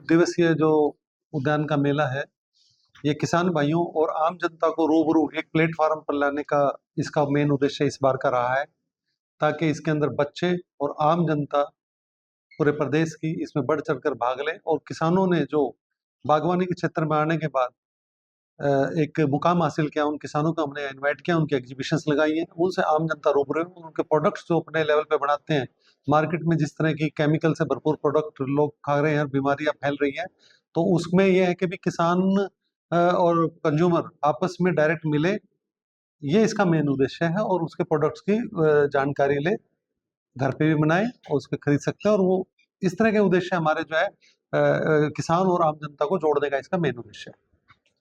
दिवसीय जो उद्यान का मेला है, ये किसान भाइयों और आम जनता को रूबरू एक प्लेटफॉर्म पर लाने का इसका मेन उद्देश्य इस बार का रहा है, ताकि इसके अंदर बच्चे और आम जनता पूरे प्रदेश की इसमें बढ़ चढ़कर भाग ले। और किसानों ने जो बागवानी के क्षेत्र में आने के बाद एक मुकाम हासिल किया, उन किसानों को हमने इनवाइट किया, उनकी एग्जीबिशंस लगाई हैं, उनसे आम जनता रूबरू है, उनके प्रोडक्ट्स जो अपने लेवल पे बनाते हैं। मार्केट में जिस तरह की केमिकल से भरपूर प्रोडक्ट लोग खा रहे हैं और बीमारियां फैल रही हैं, तो उसमें यह है कि भी किसान और कंज्यूमर आपस में डायरेक्ट मिले, ये इसका मेन उद्देश्य है। और उसके प्रोडक्ट्स की जानकारी ले, घर पे भी बनाए और उसके खरीद सकते हैं। और वो इस तरह के उद्देश्य हमारे जो है किसान और आम जनता को जोड़ने का इसका मेन उद्देश्य है।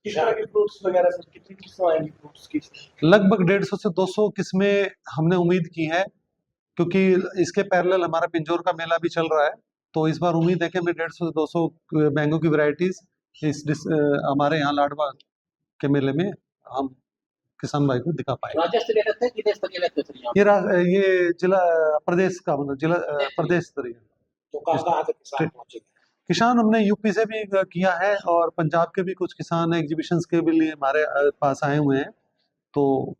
किस तरह के फ्रूट्स वगैरह सर, कितनी किस्में आएंगी फ्रूट्स की? लगभग 150 से 200 किस्में हमने उम्मीद की है, क्योंकि इसके पैरेलल हमारा पिंजौर का मेला भी चल रहा है। तो इस बार उम्मीद है कि हमें 150 से 200 मैंगो की वैरायटीज हमारे यहाँ लाडवा के मेले में हम किसान भाई को दिखा पाए। राज्य स्तरीय रहते हैं कि देश स्तरीय रहते हैं सर यहाँ? ये जिला प्रदेश का, मतलब जिला प्रदेश स्तरीय। तो कहाँ तक किसान पहुंचेंगे? किसान हमने यूपी से भी किया है और पंजाब के भी कुछ किसान एग्जीबिशंस के भी लिए हमारे पास आए हुए हैं। तो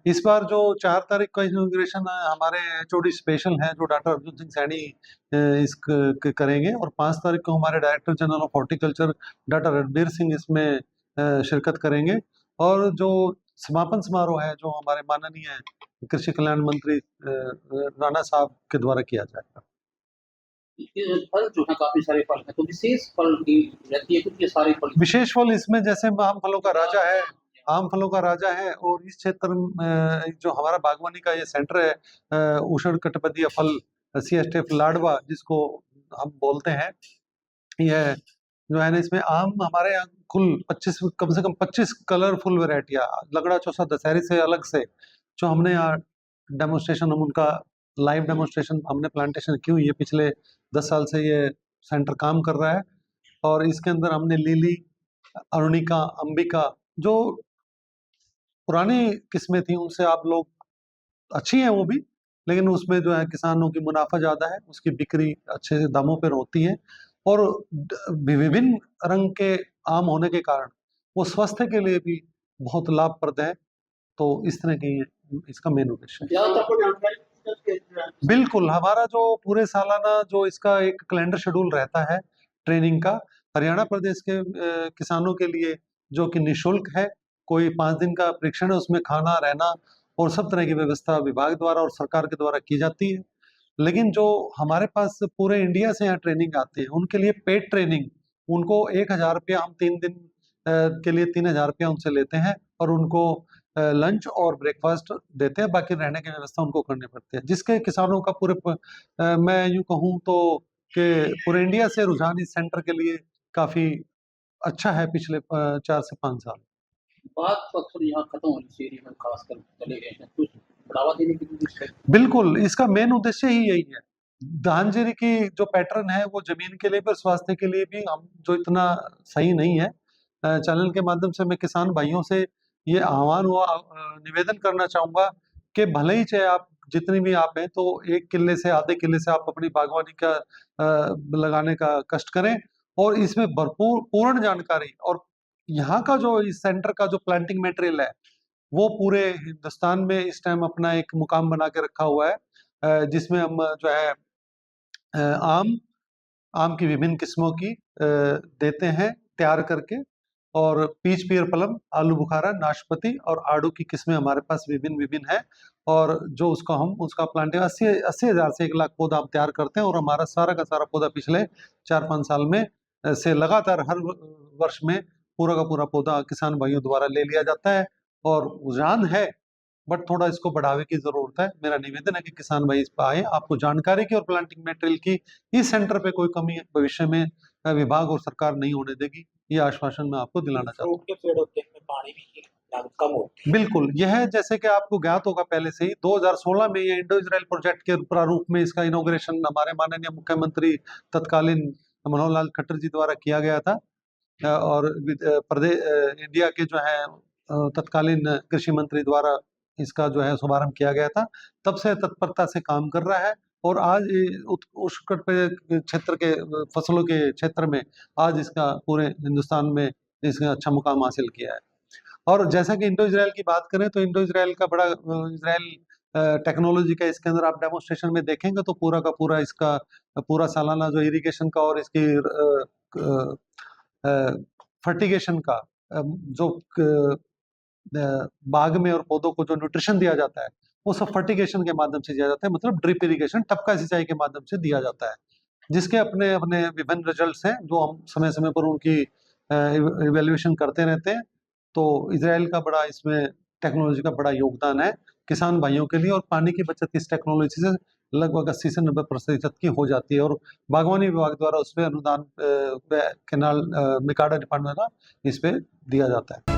इस बार जो 4 तारीख का इनॉग्रेशन हमारे HOD स्पेशल है, जो डॉक्टर अर्जुन सिंह सैनी इस करेंगे, और 5 तारीख को हमारे director general of horticulture doctor Ranbir Singh इसमें शिरकत करेंगे। और जो समापन समारोह है, जो हमारे माननीय कृषि कल्याण मंत्री राणा साहब के द्वारा किया जाएगा। फल जो है काफी सारे फल हैं, तो विशेष फल की रहती है कुछ, ये सारे फल? विशेष फल इसमें जैसे आम फलों का राजा है, आम फलों का राजा है। और इस क्षेत्र में जो हमारा बागवानी का ये सेंटर है, उष्णकटिबंधीय फल CSTF लाडवा जिसको हम बोलते हैं, यह जो है ना, इसमें आम हमारे यहाँ कुल 25, कम से कम 25 कलरफुल वेराइटियाँ, लगड़ा चौसा दशहरी से अलग से, जो हमने यहाँ डेमोन्स्ट्रेशन, हम उनका लाइव डेमोन्स्ट्रेशन हमने प्लांटेशन की हुई है। पिछले 10 साल से ये सेंटर काम कर रहा है। और इसके अंदर हमने लिली, अरुणिका, अंबिका, जो पुरानी किस्में थी उनसे आप लोग अच्छी हैं वो भी, लेकिन उसमें जो है किसानों की मुनाफा ज़्यादा है, उसकी बिक्री अच्छे से दामों पर होती है। और विभिन्न रंग के आम होने के कारण वो स्वास्थ्य के लिए भी बहुत लाभप्रद है। तो इस तरह की इसका मेन उद्देश्य है। बिल्कुल, हमारा जो पूरे सालाना जो इसका एक कैलेंडर शेड्यूल रहता है ट्रेनिंग का, हरियाणा प्रदेश के किसानों के लिए, जो कि निःशुल्क है, कोई 5 दिन का परीक्षण है, उसमें खाना, रहना और सब तरह की व्यवस्था विभाग द्वारा और सरकार के द्वारा की जाती है। लेकिन जो हमारे पास पूरे इंडिया से यहाँ ट्रेनिंग आते हैं, उनके लिए पेड ट्रेनिंग, उनको 1000 रुपया, हम 3 दिन के लिए 3000 रुपया उनसे लेते हैं, और उनको लंच और ब्रेकफास्ट देते हैं, बाकी रहने की व्यवस्था उनको करनी पड़ती है। जिसके किसानों का मैं यूँ कहूँ तो कि पूरे इंडिया से रुझान इस सेंटर के लिए काफ़ी अच्छा है पिछले 4 से 5 साल। बात तो अक्सर यहाँ खत्म होनी चाहिए, में खासकर चले गए हैं, कुछ बढ़ावा देने की कोशिश है? बिल्कुल, इसका मेन उद्देश्य ही यही है। धानजीरी की जो पैटर्न है, वो जमीन के लिए भी और स्वास्थ्य के लिए भी हम जो इतना सही नहीं है। चैनल के माध्यम से मैं किसान भाइयों से ये आह्वान निवेदन करना चाहूँगा कि भले ही चाहे आप जितनी भी आप हैं, तो 1 किल्ले से आधे किल्ले से आप अपनी बागवानी का लगाने का कष्ट करें, और इसमें भरपूर पूर्ण जानकारी, और यहाँ का जो इस सेंटर का जो प्लांटिंग मटेरियल है, वो पूरे हिंदुस्तान में इस टाइम अपना एक मुकाम बना के रखा हुआ है, जिसमें हम जो है आम की विभिन्न किस्मों की देते हैं तैयार करके, और पीच पियर प्लम, आलू बुखारा, नाशपाती और आड़ू की किस्में हमारे पास विभिन्न है। और जो उसका प्लांटिंग 80,000 से 1 लाख पौधा हम तैयार करते हैं। और हमारा सारा का सारा पौधा पिछले 4-5 साल में से लगातार हर वर्ष में पूरा का पूरा पौधा किसान भाइयों द्वारा ले लिया जाता है। और रुझान है, बट थोड़ा इसको बढ़ावे की जरूरत है। मेरा निवेदन है कि किसान भाई इस पर आए, आपको जानकारी की और प्लांटिंग मटेरियल की इस सेंटर पे कोई कमी भविष्य में विभाग और सरकार नहीं होने देगी, ये आश्वासन मैं आपको दिलाना चाहता हूँ। के पेड़ होते हैं, पानी भी कम होती है। बिल्कुल, यह जैसे कि आपको ज्ञात होगा पहले से ही 2016 में ये इंडो इजराइल प्रोजेक्ट के प्रारूप में इसका इनॉग्रेशन हमारे माननीय मुख्यमंत्री तत्कालीन मनोहर लाल खट्टर जी द्वारा किया गया था। और इंडिया के जो है तत्कालीन कृषि मंत्री द्वारा इसका जो है शुभारंभ किया गया था। तब से तत्परता से काम कर रहा है, और आज उष्णकटिबंधीय क्षेत्र के फसलों के क्षेत्र में आज इसका पूरे हिंदुस्तान में इसने अच्छा मुकाम हासिल किया है। और जैसा कि इंडो इजराइल की बात करें तो इंडो इजराइल का बड़ा इजराइल टेक्नोलॉजी का इसके अंदर आप डेमोन्स्ट्रेशन में देखेंगे तो पूरा का पूरा इसका पूरा सालाना जो इरिगेशन का और इसकी फर्टिगेशन का जो बाग में और पौधों को जो न्यूट्रिशन दिया जाता है वो सब फर्टिगेशन के माध्यम से दिया जाता है, मतलब ड्रिप इरिगेशन, टपका सिंचाई के माध्यम से दिया जाता है, जिसके अपने अपने विभिन्न रिजल्ट्स हैं जो हम समय समय पर उनकी इवेल्युएशन करते रहते हैं। तो इजराइल का बड़ा इसमें टेक्नोलॉजी का बड़ा योगदान है किसान भाइयों के लिए, और पानी की बचत इस टेक्नोलॉजी से लगभग 80 से 90% की हो जाती है, और बागवानी विभाग द्वारा उसमें अनुदान केनाल मिकाडा डिपार्टमेंट द्वारा इस पे दिया जाता है।